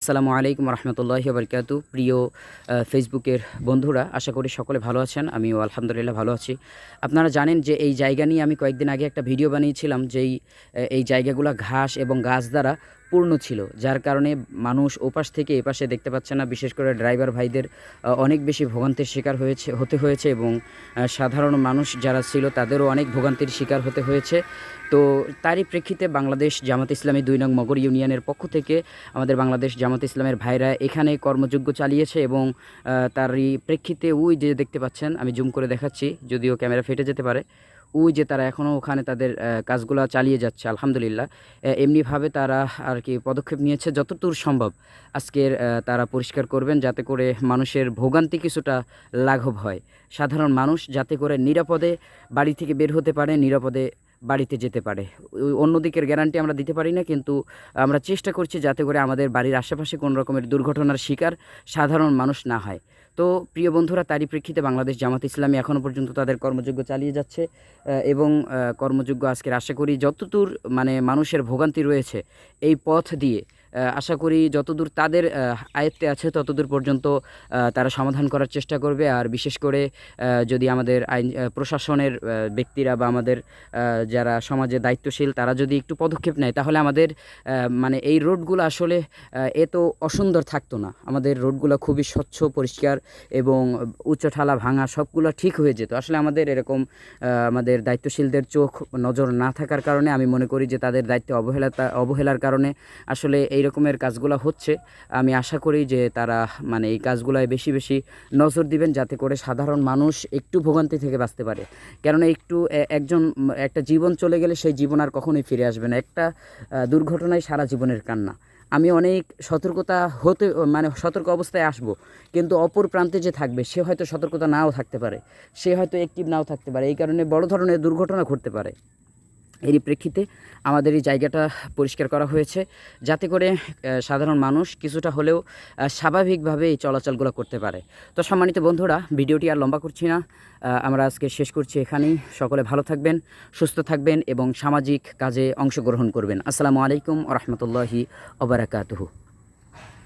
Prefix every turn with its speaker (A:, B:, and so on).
A: আসসালামু আলাইকুম রহমতুল্লাহি বারকাতু। প্রিয় ফেসবুকের বন্ধুরা, আশা করি সকলে ভালো আছেন। আমিও আলহামদুলিল্লাহ ভালো আছি। আপনারা জানেন যে এই জায়গা নিয়ে আমি কয়েকদিন আগে একটা ভিডিও বানিয়েছিলাম, যেই এই জায়গাগুলো ঘাস এবং গাছ দ্বারা পূর্ণ ছিল, যার কারণে মানুষ ওপাশ থেকে এপাশে দেখতে পাচ্ছে না। বিশেষ করে ড্রাইভার ভাইদের অনেক বেশি ভোগান্তির শিকার হতে হয়েছে এবং সাধারণ মানুষ যারা ছিল তাদেরও অনেক ভোগান্তির শিকার হতে হয়েছে। তো তারই প্রেক্ষিতে বাংলাদেশ জামাত ইসলামী ২ নং মগর ইউনিয়নের পক্ষ থেকে আমাদের বাংলাদেশ জামাত ইসলামের ভাইরা এখানে কর্মযজ্ঞ চালিয়েছে এবং তারই প্রেক্ষিতে ওই যে দেখতে পাচ্ছেন, আমি জুম করে দেখাচ্ছি, যদিও ক্যামেরা ফেটে যেতে পারে। ওই যে তারা এখনও ওখানে তাদের কাজগুলো চালিয়ে যাচ্ছে আলহামদুলিল্লাহ। এমনিভাবে তারা আর কি পদক্ষেপ নিয়েছে যতদূর সম্ভব আজকের তারা পরিষ্কার করবেন, যাতে করে মানুষের ভোগান্তি কিছুটা লাঘব হয়। সাধারণ মানুষ যাতে করে নিরাপদে বাড়ি থেকে বের হতে পারে, নিরাপদে বাড়িতে যেতে পারে। অন্য দিকের গ্যারান্টি আমরা দিতে পারি না, কিন্তু আমরা চেষ্টা করছি যাতে করে আমাদের বাড়ির আশেপাশে কোনো রকমের দুর্ঘটনার শিকার সাধারণ মানুষ না হয়। তো প্রিয় বন্ধুরা, তারই প্রেক্ষিতে বাংলাদেশ জামাত ইসলামী এখনও পর্যন্ত তাদের কর্মযজ্ঞ চালিয়ে যাচ্ছে এবং কর্মযজ্ঞ আজকের আশা করি যতদূর মানে মানুষের ভোগান্তি রয়েছে এই পথ দিয়ে আশা করি যতদূর তাদের আয়ত্তে আছে ততদূর পর্যন্ত তারা সমাধান করার চেষ্টা করবে। আর বিশেষ করে যদি আমাদের আইন প্রশাসনের ব্যক্তিরা বা আমাদের যারা সমাজে দায়িত্বশীল তারা যদি একটু পদক্ষেপ নেয়, তাহলে আমাদের মানে এই রোডগুলো আসলে এত অসুন্দর থাকতো না। আমাদের রোডগুলো খুবই স্বচ্ছ, পরিষ্কার এবং উচ্চঠালা ভাঙা সবগুলো ঠিক হয়ে যেত। আসলে আমাদের এরকম আমাদের দায়িত্বশীলদের চোখ নজর না থাকার কারণে আমি মনে করি যে তাদের দায়িত্বে অবহেলার কারণে আসলে এই রকমের কাজগুলো হচ্ছে। আমি আশা করি যে তারা মানে এই কাজগুলোয় বেশি বেশি নজর দিবেন, যাতে করে সাধারণ মানুষ একটু ভোগান্তি থেকে বাঁচতে পারে। কেননা একটা জীবন চলে গেলে সেই জীবন আর কখনোই ফিরে আসবে না। একটা দুর্ঘটনায় সারা জীবনের কান্না। আমি অনেক সতর্ক অবস্থায় আসব, কিন্তু অপর প্রান্তে যে থাকবে সে হয়তো সতর্কতা নাও থাকতে পারে, সে হয়তো অ্যাক্টিভ নাও থাকতে পারে। এই কারণে বড় ধরনের দুর্ঘটনা ঘটতে পারে। এরই প্রেক্ষিতে আমাদের এই জায়গাটা পরিষ্কার করা হয়েছে, যাতে করে সাধারণ মানুষ কিছুটা হলেও স্বাভাবিকভাবে এই চলাচলগুলো করতে পারে। তো সম্মানিত বন্ধুরা, ভিডিওটি আর লম্বা করছি না, আমরা আজকে শেষ করছি এখানেই। সকলে ভালো থাকবেন, সুস্থ থাকবেন এবং সামাজিক কাজে অংশগ্রহণ করবেন। আসসালামু আলাইকুম ওয়া রাহমাতুল্লাহি ওয়া বারাকাতুহু।